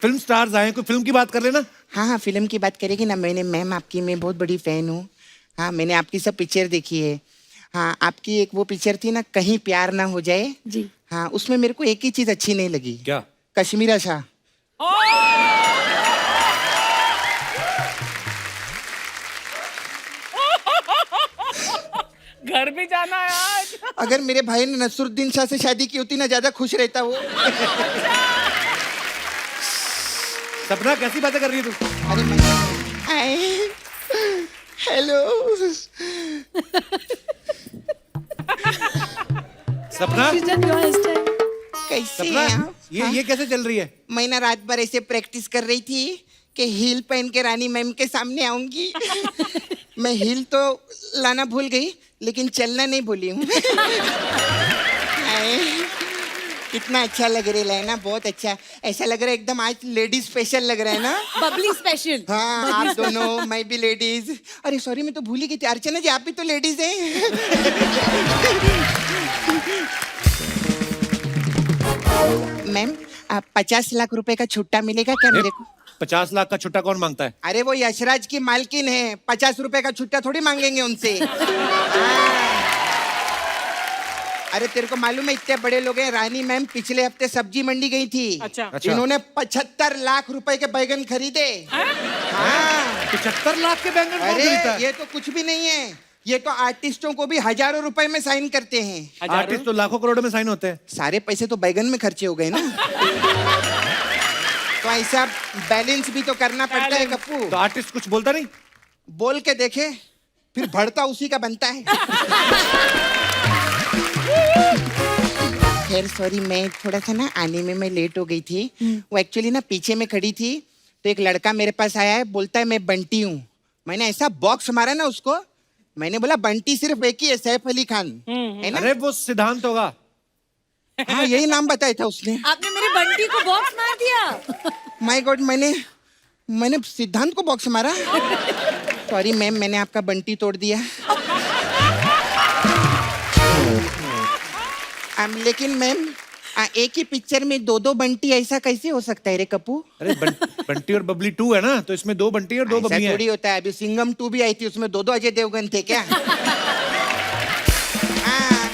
Film stars आए, कोई film की बात कर लेना। हाँ हाँ, फिल्म की बात करेगी ना। मैम आपकी मैं बहुत बड़ी फैन हूँ। हाँ, मैंने आपकी सब पिक्चर देखी है। हाँ, आपकी एक वो पिक्चर थी ना, कहीं प्यार ना हो जाए जी। हाँ, उसमें मेरे को एक ही चीज अच्छी नहीं लगी। क्या? कश्मीरा शाह। घर भी जाना है आज। अगर मेरे भाई ने नसरुद्दीन शाह से शादी की होती ना, ज्यादा खुश रहता वो। सपना, कैसी बातें कर रही है तू? अरे हाय, हेलो। सपना, कैसे सपना, हैं आप? ये कैसे चल रही है? मैं ना रात भर ऐसे प्रैक्टिस कर रही थी कि हील पहन के रानी मैम के सामने आऊंगी। मैं हील तो लाना भूल गई, लेकिन चलना नहीं भूली हूँ। हाय, कितना अच्छा लग रहा है ना, बहुत अच्छा। ऐसा लग रहा है एकदम आज लेडीज स्पेशल लग रहा है ना। बबली स्पेशल। हाँ, आप दोनों, मैं भी लेडीज। अरे सॉरी, मैं तो भूल ही गई थी। अर्चना जी, आप भी तो लेडीज हैं। मैम, आप 50 लाख रुपए का छुट्टा मिलेगा क्या मेरे को? 50 लाख का छुट्टा कौन मांगता है? अरे वो यशराज की मालकिन है, 50 रुपए का छुट्टा थोड़ी मांगेंगे उनसे। हाँ। अरे तेरे को मालूम है, इतने बड़े लोग हैं। रानी मैम पिछले हफ्ते सब्जी मंडी गई थी। अच्छा। इन्होंने 75 लाख रुपए के बैगन खरीदे। हाँ। 75 लाख के बैंगन कौन खरीदता अरे है? ये तो कुछ भी नहीं है, ये तो आर्टिस्टों को भी हजारों रुपए में साइन करते हैं। आर्टिस्ट तो लाखों करोड़ों में साइन होते हैं। सारे पैसे तो बैगन में खर्चे हो गए ना। तो ऐसा बैलेंस भी तो करना पड़ता है कप्पू। तो आर्टिस्ट कुछ बोलता नहीं? बोल के देखे, फिर भरता उसी का बनता है। खैर सॉरी, मैं थोड़ा सा ना आने में मैं लेट हो गई थी। वो एक्चुअली ना पीछे में खड़ी थी, तो एक लड़का मेरे पास आया है, बोलता है मैं बंटी हूँ। मैंने ऐसा बॉक्स मारा ना उसको, मैंने बोला बंटी सिर्फ एक ही है, सैफ अली खान है ना। अरे वो सिद्धांत होगा। हाँ, यही नाम बताया था उसने। आपने मेरे बंटी को बॉक्स मार दिया। माय गॉड, मैंने सिद्धांत को बॉक्स मारा। सॉरी मैम, मैंने आपका बंटी तोड़ दिया। लेकिन मैम, एक ही पिक्चर में दो दो बंटी, ऐसा कैसे हो सकता है रे कप्पू? अरे बंटी और बबली 2 है ना, तो इसमें 2 बंटी और 2 बबली थोड़ी हैं। होता है। अभी सिंघम 2 भी आई थी, उसमें दो दो अजय देवगन थे क्या? हाँ,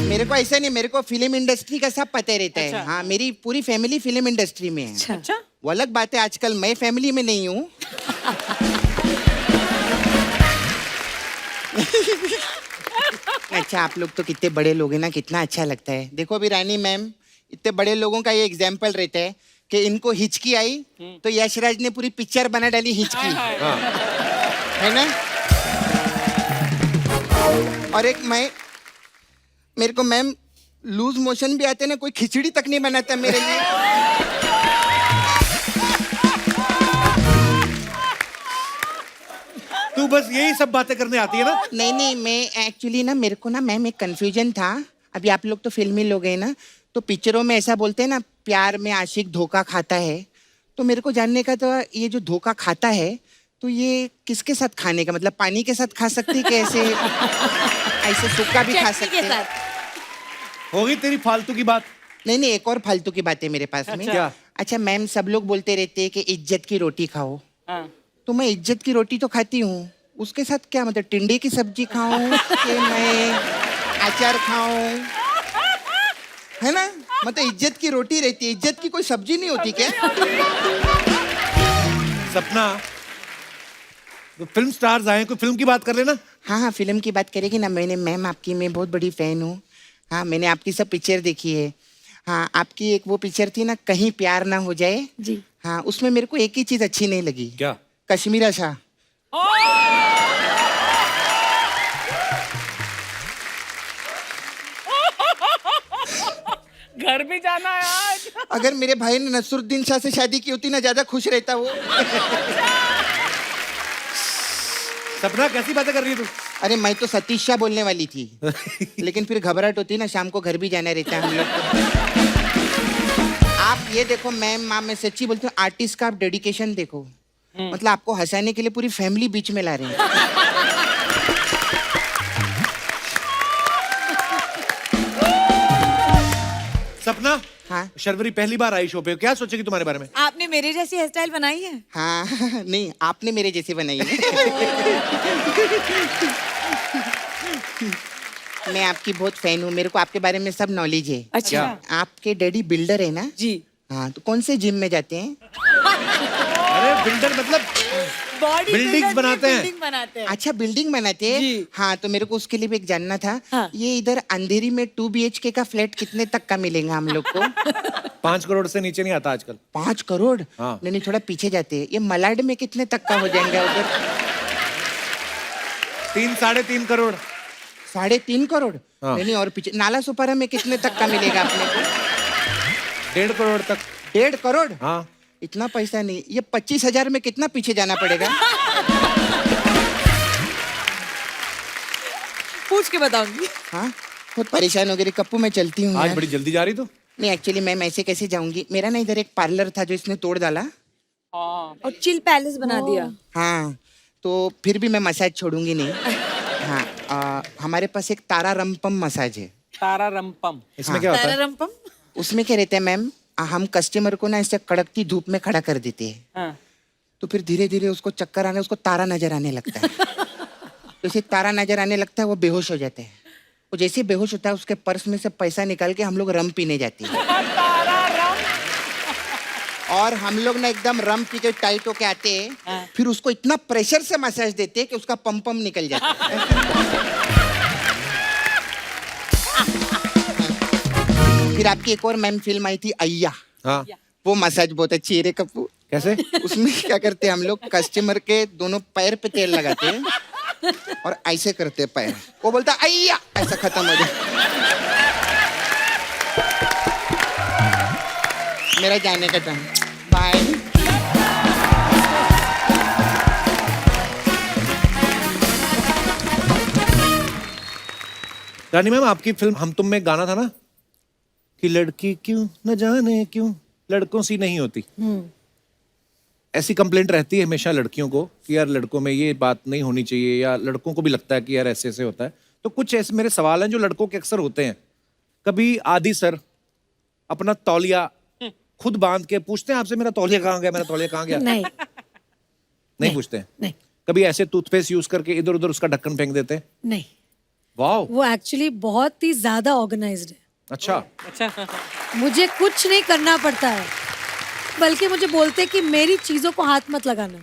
मेरे को ऐसा नहीं, मेरे को फिल्म इंडस्ट्री का सब पता रहता है। हाँ, मेरी पूरी फैमिली फिल्म इंडस्ट्री में है। अच्छा। वो अलग बात है, आजकल मैं फैमिली में नहीं हूँ। अच्छा, आप लोग तो कितने बड़े लोग हैं ना, कितना अच्छा लगता है। देखो अभी रानी मैम, इतने बड़े लोगों का ये एग्जाम्पल रहता है कि इनको हिचकी आई तो यशराज ने पूरी पिक्चर बना डाली हिचकी, है ना। और एक मेरे को मैम लूज मोशन भी आते ना, कोई खिचड़ी तक नहीं बनाता मेरे लिए। तू बस यही सब बातें करने आती है ना। नहीं, मैं एक्चुअली ना, मेरे को ना मैम एक कंफ्यूजन था। अभी आप लोग तो फिल्मी लोग हैं ना, तो पिक्चरों में ऐसा बोलते हैं ना, प्यार में आशिक धोखा खाता है। तो मेरे को जानने का तो, ये जो धोखा खाता है, तो ये किसके साथ खाने का मतलब, पानी के साथ खा सकती है कैसे? ऐसे सूखा भी खा सकते हैं? होगी तेरी फालतू की बात। नहीं, एक और फालतू की बात है मेरे पास में। क्या? अच्छा मैम, सब लोग बोलते रहते हैं कि इज्जत की रोटी खाओ। तो मैं इज्जत की रोटी तो खाती हूँ, उसके साथ क्या मतलब, टिंडे की सब्जी खाऊं कि मैं अचार खाऊं, है ना। मतलब इज्जत की रोटी रहती है, इज्जत की कोई सब्जी नहीं होती क्या? सपना, तो फिल्म स्टार्स आए, कोई फिल्म की बात कर लेना। हाँ, फिल्म की बात करेगी ना। मैम आपकी मैं बहुत बड़ी फैन हूँ। हाँ, मैंने आपकी सब पिक्चर देखी है। हाँ, आपकी एक वो पिक्चर थी ना, कहीं प्यार ना हो जाए जी। हाँ, उसमें मेरे को एक ही चीज अच्छी नहीं लगी। क्या? कश्मीरा शाह। घर भी जाना है आज। अगर मेरे भाई ने नसरुद्दीन शाह से शादी की होती ना, ज्यादा खुश रहता वो। सपना, कैसी बातें कर रही है तू? अरे मैं तो सतीश शाह बोलने वाली थी, लेकिन फिर घबराहट होती ना, शाम को घर भी जाना रहता है हम लोग को। आप ये देखो मैम, मैं सच्ची बोलती हूँ, आर्टिस्ट का आप डेडिकेशन देखो। मतलब आपको हंसाने के लिए पूरी फैमिली बीच में ला रहे हैं। सपना, हाँ शर्वरी पहली बार आई शो पे, क्या सोचेगी तुम्हारे बारे में? आपने मेरे जैसी हेयर स्टाइल बनाई है? हाँ नहीं, आपने मेरे जैसी बनाई है। मैं आपकी बहुत फैन हूँ, मेरे को आपके बारे में सब नॉलेज है। अच्छा। आपके डैडी बिल्डर है ना? जी। हाँ, तो कौन से जिम में जाते हैं? अरे बिल्डर मतलब बॉडी Buildings बनाते हैं। बिल्डिंग बनाते हैं। अच्छा, बिल्डिंग बनाते हैं। जी। हाँ, तो मेरे को उसके लिए भी एक जानना था। हाँ। ये इधर अंधेरी में 2 BHK का फ्लैट कितने तक का मिलेगा हम लोग को? 5 करोड़ से नीचे नहीं आता आजकल। 5 करोड़? हाँ। नहीं, थोड़ा पीछे जाते हैं। ये मलाड में कितने तक का हो जाएंगे उधर? 3-3.5 करोड़। 3.5 करोड़? हाँ। नहीं, और पीछे नाला सुपारा में कितने तक का मिलेगा अपने को? 1.5 करोड़ तक। 1.5 करोड़? हाँ। इतना पैसा नहीं। ये 25,000 में कितना पीछे जाना पड़ेगा? पूछ के बताऊंगी। हाँ, बहुत परेशान हो गई कप्पू, मैं चलती हूँ आज यार। बड़ी जल्दी जा रही तू। नहीं, एक्चुअली मैं ऐसे कैसे जाऊंगी? मेरा ना इधर एक पार्लर था जो इसने तोड़ डाला। और चिल पैलेस बना दिया। हाँ, तो फिर भी मैं मसाज छोड़ूंगी नहीं। हाँ, हमारे पास एक तारा रंपम मसाज है। तारा रंपम। इसमें क्या होता है? तारारंपम? उसमें क्या रहता है मैम, हम कस्टमर को ना ऐसे कड़कती धूप में खड़ा कर देते हैं। हाँ। तो फिर धीरे धीरे उसको चक्कर आने, उसको तारा नजर आने लगता है। तो जैसे तारा नजर आने लगता है वो बेहोश हो जाते हैं। वो जैसे ही बेहोश होता है उसके पर्स में से पैसा निकाल के हम लोग रम पीने जाते हैं। और हम लोग ना एकदम रम पी के टाइट होके आते हैं। फिर उसको इतना प्रेशर से मसाज देते हैं कि उसका पम निकल जाता है। फिर आपकी एक और मैम फिल्म आई थी अय्या। हाँ। वो मसाज बहुत अच्छी है रे कप्पू। कैसे? उसमें क्या करते हैं हम लोग, कस्टमर के दोनों पैर पे तेल लगाते हैं और ऐसे करते हैं पैर, वो बोलता है अय्या, ऐसा खत्म हो जाए। मेरा जाने का टाइम, बाय। रानी मैम, आपकी फिल्म हम तुम में गाना था ना कि लड़की क्यों न जाने क्यों लड़कों सी नहीं होती। ऐसी कंप्लेंट रहती है हमेशा लड़कियों को कि यार लड़कों में ये बात नहीं होनी चाहिए, या लड़कों को भी लगता है कि यार ऐसे ऐसे होता है। तो कुछ ऐसे मेरे सवाल हैं जो लड़कों के अक्सर होते हैं। कभी आदि सर अपना तौलिया खुद बांध के पूछते हैं आपसे, मेरा तौलिया कहाँ गया, मेरा तौलिया कहाँ गया? नहीं नहीं पूछते हैं? नहीं कभी ऐसे टूथपेस्ट यूज करके इधर उधर उसका ढक्कन फेंक देते हैं? नहीं, वाह, वो एक्चुअली बहुत ही ज्यादा ऑर्गेनाइज्ड है। अच्छा। अच्छा। मुझे कुछ नहीं करना पड़ता है, बल्कि मुझे बोलते हैं कि मेरी चीजों को हाथ मत लगाना,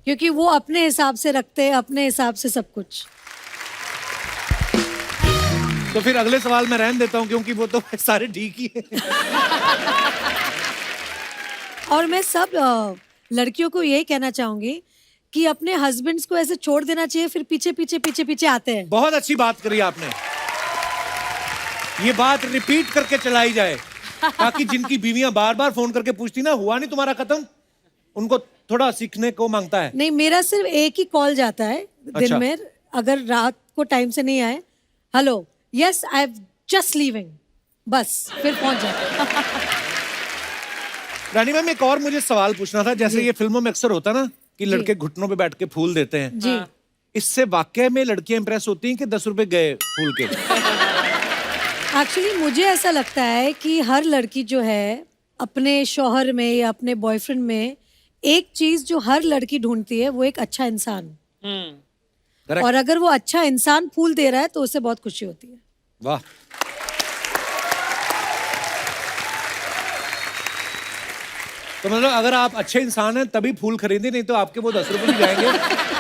क्योंकि वो अपने हिसाब से रखते हैं, अपने हिसाब से सब कुछ। तो फिर अगले सवाल मैं रहने देता हूँ क्योंकि वो तो सारे ठीक ही है। और मैं सब लड़कियों को यही कहना चाहूंगी कि अपने हस्बैंड्स को ऐसे छोड़ देना चाहिए, फिर पीछे पीछे पीछे पीछे आते हैं। बहुत अच्छी बात करी आपने, ये बात रिपीट करके चलाई जाए ताकि जिनकी बीवियां बार बार फोन करके पूछती ना हुआ नहीं तुम्हारा खत्म, उनको थोड़ा सीखने को मांगता है। नहीं, मेरा सिर्फ एक ही कॉल जाता है अच्छा। दिन में, अगर रात को टाइम से नहीं आए, hello yes I am just leaving, बस फिर पहुंच जाता है। रानी मैम, एक और मुझे सवाल पूछना था। जैसे ये फिल्मों में अक्सर होता ना कि लड़के घुटनों पे बैठ के फूल देते हैं, जी। इससे वाकई में लड़कियां इंप्रेस होती हैं कि 10 रुपए गए फूल के? एक्चुअली मुझे ऐसा लगता है कि हर लड़की जो है अपने शौहर में या अपने बॉयफ्रेंड में एक चीज जो हर लड़की ढूंढती है, वो एक अच्छा इंसान। Correct. और अगर वो अच्छा इंसान फूल दे रहा है तो उससे बहुत खुशी होती है। वाह। तो मतलब अगर आप अच्छे इंसान हैं तभी फूल खरीदे, नहीं तो आपके वो 10 रुपए भी जाएंगे,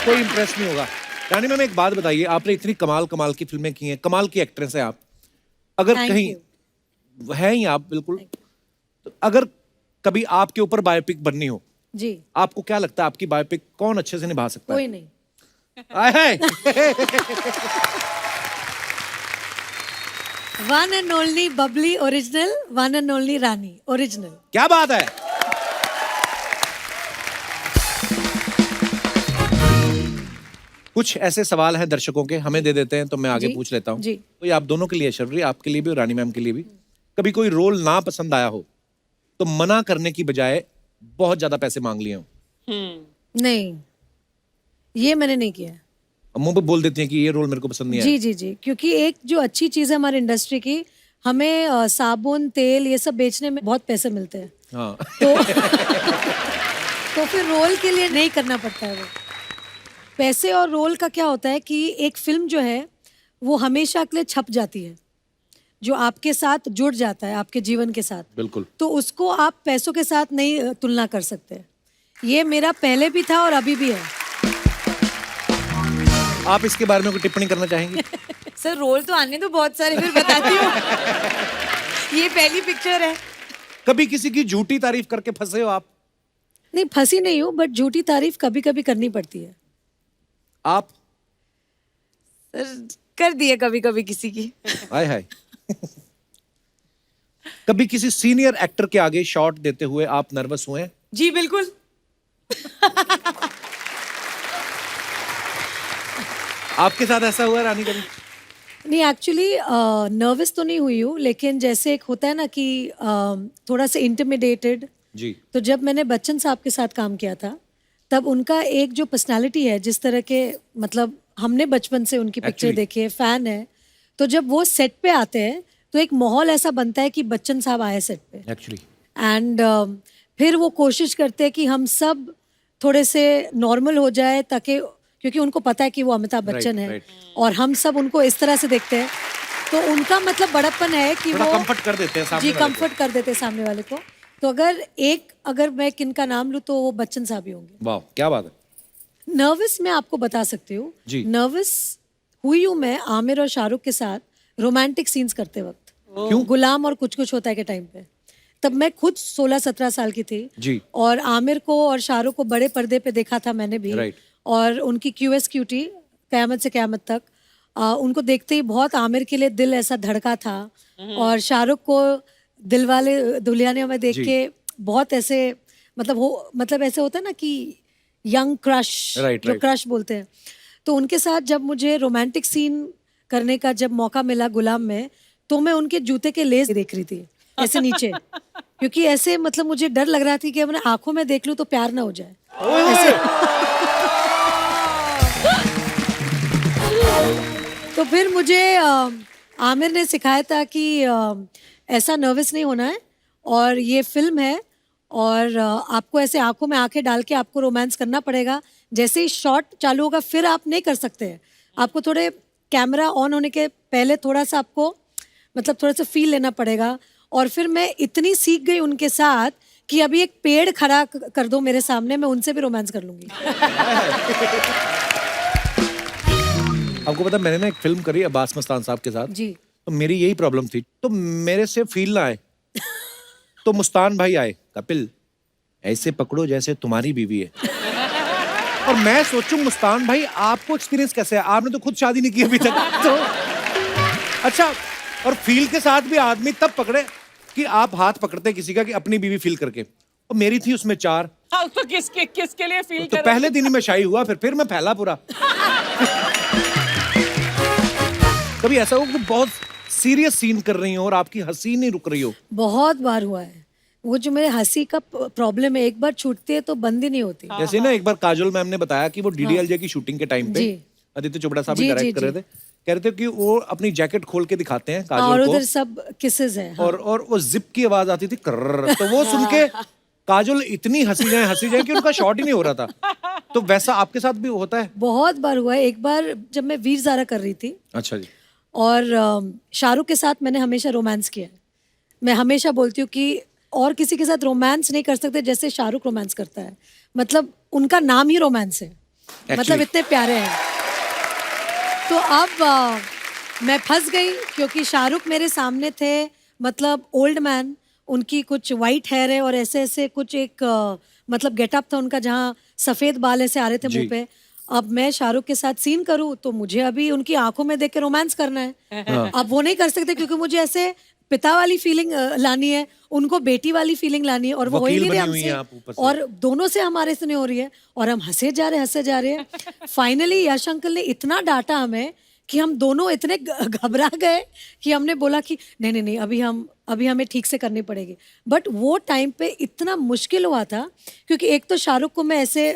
कोई इंप्रेस नहीं होगा। रानी मैम, एक बात बताइए, आपने इतनी कमाल कमाल की फिल्में की हैं, कमाल की एक्ट्रेस हैं आप, अगर Thank कहीं है ही आप बिल्कुल, तो अगर कभी आपके ऊपर बायोपिक बननी हो, जी। आपको क्या लगता है आपकी बायोपिक कौन अच्छे से निभा सकता है? कोई नहीं। आए हाय। One and only Babli original, one and only Rani original. क्या बात है। कुछ ऐसे सवाल हैं दर्शकों के, हमें दे देते हैं तो मैं आगे जी, पूछ लेता हूँ। जी। तो ये आप दोनों के लिए, शर्वरी आपके लिए भी और रानी मैम के लिए भी, कभी कोई रोल ना पसंद आया हो तो मना करने की बजाय बहुत ज्यादा पैसे मांग लिए हो? नहीं, ये मैंने नहीं किया। अब मुंह पे बोल देती हैं कि ये रोल मेरे को पसंद नहीं आया। जी जी जी, क्योंकि एक जो अच्छी चीज है हमारी इंडस्ट्री की, हमें साबुन तेल ये सब बेचने में बहुत पैसे मिलते हैं, हाँ तो फिर रोल के लिए नहीं करना पड़ता है वो। पैसे और रोल का क्या होता है कि एक फिल्म जो है वो हमेशा के लिए छप जाती है, जो आपके साथ जुड़ जाता है आपके जीवन के साथ, बिल्कुल। तो उसको आप पैसों के साथ नहीं तुलना कर सकते। ये मेरा पहले भी था और अभी भी है। आप इसके बारे में कोई टिप्पणी करना चाहेंगे? सर रोल तो आने दो बहुत सारे, फिर बताती हूँ। ये पहली पिक्चर है। कभी किसी की झूठी तारीफ करके फंसे हो आप? नहीं, फंसी नहीं हूँ, बट झूठी तारीफ कभी कभी करनी पड़ती है। आप? सर कर दिए कभी कभी किसी की। हाय हाय। कभी किसी सीनियर एक्टर के आगे शॉट देते हुए आप नर्वस हुए हैं? जी बिल्कुल। आपके साथ ऐसा हुआ है रानी कभी? नहीं, एक्चुअली नर्वस तो नहीं हुई हूँ, लेकिन जैसे एक होता है ना कि थोड़ा सा इंटिमिडेटेड। जी। तो जब मैंने बच्चन साहब के साथ काम किया था, तब उनका एक जो पर्सनालिटी है, जिस तरह के, मतलब हमने बचपन से उनकी पिक्चर Actually. देखी है, फैन है, तो जब वो सेट पे आते हैं तो एक माहौल ऐसा बनता है कि बच्चन साहब आए सेट पे, एक्चुअली एंड फिर वो कोशिश करते हैं कि हम सब थोड़े से नॉर्मल हो जाए, ताकि, क्योंकि उनको पता है कि वो अमिताभ बच्चन है, right. और हम सब उनको इस तरह से देखते हैं, तो उनका मतलब बड़प्पन है कि थोड़ा वो कंफर्ट कर देते हैं सामने जी वाले को। कंफर्ट कर देते हैं सामने वाले को। तो अगर मैं किनका नाम लूँ तो वो बच्चन साहब ही होंगे। वाह, क्या बात है। नर्वस मैं आपको बता सकती हूँ, जी। नर्वस हुई हूँ मैं आमिर और शाहरुख के साथ रोमांटिक सीन्स करते वक्त। क्यों? गुलाम और कुछ कुछ होता है के टाइम पे, तब मैं खुद 16-17 साल की थी जी। और आमिर को और शाहरुख को बड़े पर्दे पे देखा था मैंने भी। Right. और उनकी क्यूएस क्यूटी कयामत से कयामत तक, उनको देखते ही बहुत आमिर के लिए दिल ऐसा धड़का था, और शाहरुख को दिलवाले दुल्हनिया में देख जी। के बहुत ऐसे, मतलब ऐसे होता है ना कि यंग क्रश, Right, जो right. क्रश बोलते हैं। तो उनके साथ जब मुझे रोमांटिक सीन करने का जब मौका मिला गुलाम में, तो मैं उनके जूते के लेस देख रही थी ऐसे नीचे, क्योंकि ऐसे मतलब मुझे डर लग रहा थी कि अपने आंखों में देख लूं तो प्यार ना हो जाए ऐसे। तो फिर मुझे आमिर ने सिखाया था कि ऐसा नर्वस नहीं होना है, और ये फिल्म है, और आपको ऐसे आंखों में आंखें डाल के आपको रोमांस करना पड़ेगा। जैसे ही शॉट चालू होगा फिर आप नहीं कर सकते हैं, आपको थोड़े कैमरा ऑन होने के पहले थोड़ा सा आपको मतलब थोड़ा सा फील लेना पड़ेगा। और फिर मैं इतनी सीख गई उनके साथ कि अभी एक पेड़ खड़ा कर दो मेरे सामने, मैं उनसे भी रोमांस कर लूंगी। आपको पता, मैंने ना एक फिल्म करी अब्बास मस्तान साहब के साथ, जी। तो मेरी यही प्रॉब्लम थी, तो मेरे से फील ना आए, तो मुस्तान भाई आए, कपिल ऐसे पकड़ो जैसे तुम्हारी बीवी है। और मैं सोचूं मुस्तान भाई आपको एक्सपीरियंस कैसे है, आपने तो खुद शादी नहीं की अभी तक। तो अच्छा, और फील के साथ भी आदमी तब पकड़े कि आप हाथ पकड़ते किसी का कि अपनी बीवी फील करके, और मेरी थी उसमें 4। हाँ, तो किसके लिए फील तो कर पहले दिन ही मैं शाही हुआ, फिर मैं फैला पूरा। कभी ऐसा हो कि बहुत सीरियस सीन कर रही हो और आपकी हंसी नहीं रुक रही हो? बहुत बार हुआ है। वो जो मेरे हंसी का प्रॉब्लम है, एक बार छूटती है तो बंद ही नहीं होती। जैसे ना एक बार काजोल मैम ने बताया कि वो डीडीएलजे की शूटिंग के टाइम पे जी। आदित्य चोपड़ा साहब जी, भी डायरेक्ट जी, कर रहे थे, कह रहे थे कि वो अपनी जैकेट खोल के दिखाते हैं और काजोल उधर को, सब किसेस है। हाँ। और वो जिप की आवाज आती थी कर्र, तो वो सुन के काजोल इतनी हंसी जाए कि उनका शॉट ही नहीं हो रहा था। तो वैसा आपके साथ भी होता है? बहुत बार हुआ है। एक बार जब मैं वीर ज़ारा कर रही थी, अच्छा जी। और शाहरुख के साथ मैंने हमेशा रोमांस किया है। मैं हमेशा बोलती हूँ कि और किसी के साथ रोमांस नहीं कर सकते जैसे शाहरुख रोमांस करता है। मतलब उनका नाम ही रोमांस है, मतलब इतने प्यारे हैं। तो अब मैं फंस गई, क्योंकि शाहरुख मेरे सामने थे, मतलब ओल्ड मैन, उनकी कुछ वाइट हेयर है और ऐसे ऐसे कुछ एक मतलब गेटअप था उनका, जहाँ सफ़ेद बाल ऐसे आ रहे थे जी। मुंह पे। अब मैं शाहरुख के साथ सीन करूँ तो मुझे अभी उनकी आंखों में देख के रोमांस करना है। हाँ। अब वो नहीं कर सकते, क्योंकि मुझे ऐसे पिता वाली फीलिंग लानी है, उनको बेटी वाली फीलिंग लानी है, और वो हो ही वकील नहीं रहे बनी हुई हैं हमसे, आप ऊपर से। और दोनों से हमारे से नहीं हो रही है, और हम हंसे जा रहे हैं। फाइनली यश अंकल ने इतना डांटा हमें कि हम दोनों इतने घबरा गए कि हमने बोला कि नहीं, अभी हमें ठीक से करनी पड़ेगी। बट वो टाइम पे इतना मुश्किल हुआ था, क्योंकि एक तो शाहरुख को मैं ऐसे,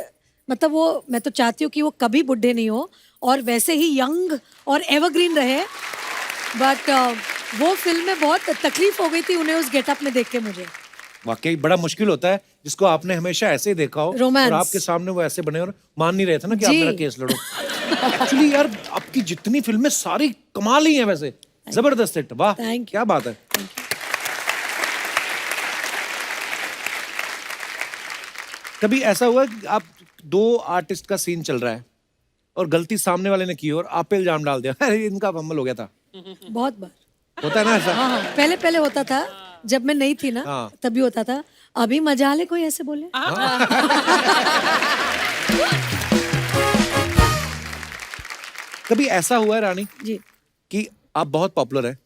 मतलब वो, मैं तो चाहती हूँ कि वो कभी बुढ़े नहीं हो और वैसे ही यंग और एवरग्रीन रहे। बट वो फिल्म में बहुत तकलीफ हो गई थी उन्हें उस गेटअप में देख के मुझे। वाकई बड़ा मुश्किल होता है जिसको आपने हमेशा ऐसे ही देखा हो Romance. और आपके सामने वो ऐसे बने और मान नहीं रहे थे ना कि आप जी। मेरा केस लड़ो। एक्चुअली यार आपकी जितनी फिल्में सारी कमाल ही हैं वैसे, जबरदस्त हिट, वाह Thank you. क्या बात है। कभी ऐसा हुआ कि आप दो आर्टिस्ट का सीन चल रहा है और गलती सामने वाले ने की और आप पे इल्जाम डाल दिया, अरे इनका फंबल हो गया था, बहुत बार। होता है ना ऐसा? हाँ हाँ, पहले पहले होता था जब मैं नहीं थी ना, हाँ। तभी होता था। अभी मजा ले कोई ऐसे बोले। कभी ऐसा हुआ है रानी जी कि आप बहुत पॉपुलर हैं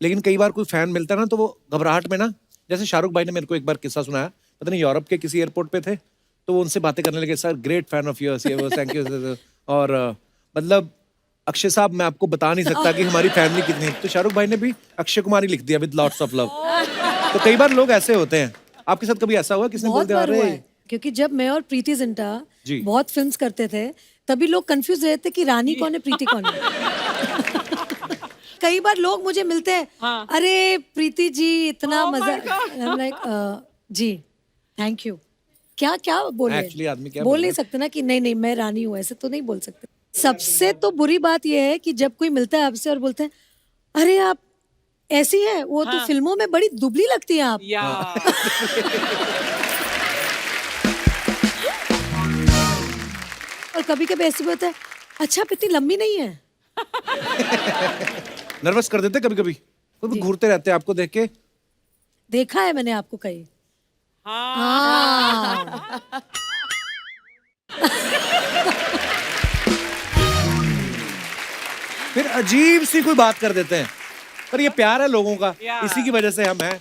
लेकिन कई बार कोई फैन मिलता है ना तो वो घबराहट में ना, जैसे शाहरुख भाई ने मेरे को एक बार किस्सा सुनाया, पता नहीं यूरोप के किसी एयरपोर्ट पे थे तो वो उनसे बातें करने लगे, sir great fan of yours, ये वो थैंक यू। और मतलब अक्षय साहब मैं आपको बता नहीं सकता कि हमारी फैमिली कितनी है, तो शाहरुख भाई ने भी अक्षय कुमार ही लिख दिया विद लॉट्स ऑफ लव। तो कई बार लोग ऐसे होते हैं, आपके साथ कभी ऐसा हुआ किसने बोल बहुत दिया बार हुआ अरे है, क्योंकि जब मैं और प्रीति जिंटा जी। बहुत फिल्म्स करते थे तभी लोग कंफ्यूज रहते कि रानी कौन है प्रीति कौन है। कई बार लोग मुझे मिलते हैं, अरे प्रीति जी इतना मजा, लाइक जी थैंक यू। क्या क्या बोले, Actually आदमी क्या बोल बोले? नहीं सकते ना कि नहीं नहीं मैं रानी हूँ, ऐसे तो नहीं बोल सकते। सबसे तो बुरी बात यह है कि जब कोई मिलता है आपसे और बोलते हैं अरे आप ऐसी है, वो तो फिल्मों में बड़ी दुबली लगती है आप। और कभी कभी ऐसे भी होता है अच्छा आप इतनी लंबी नहीं है। नर्वस कर देते कभी कभी, कोई घूरते रहते हैं आपको देख के। देखा है मैंने आपको कहीं। हाँ। फिर अजीब सी कोई बात कर देते हैं, पर ये प्यार है लोगों का, इसी की वजह से हम हैं।